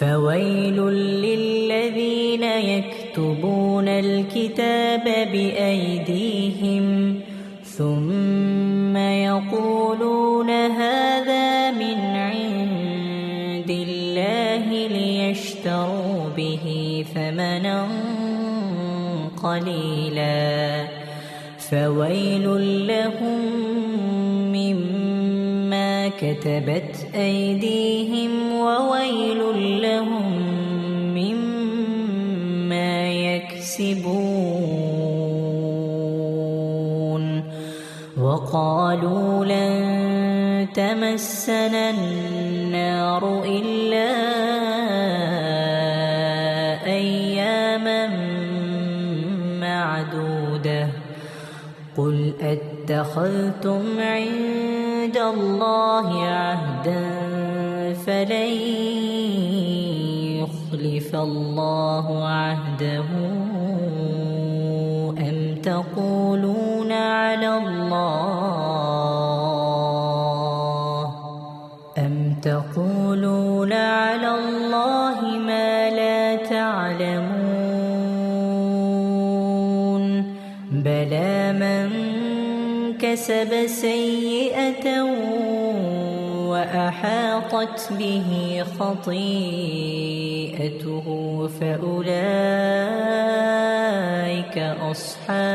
فويل للذين يكتبون الكتاب بأيديهم ثم يقولون هذا من عند الله ليشتروا به ثمنا قليلا فويل لهم مما كتبت أيديهم وويل لهم مما يكسبون وقالوا لن تمسنا النار إلا أياما معدودة قل أتخذتم عند الله عهدا فلن يخلف الله عهده أم تقولون على الله ما لا تعلمون بلى من كسب سيئة وأحاطت به خطيئته فأولئك أصحاب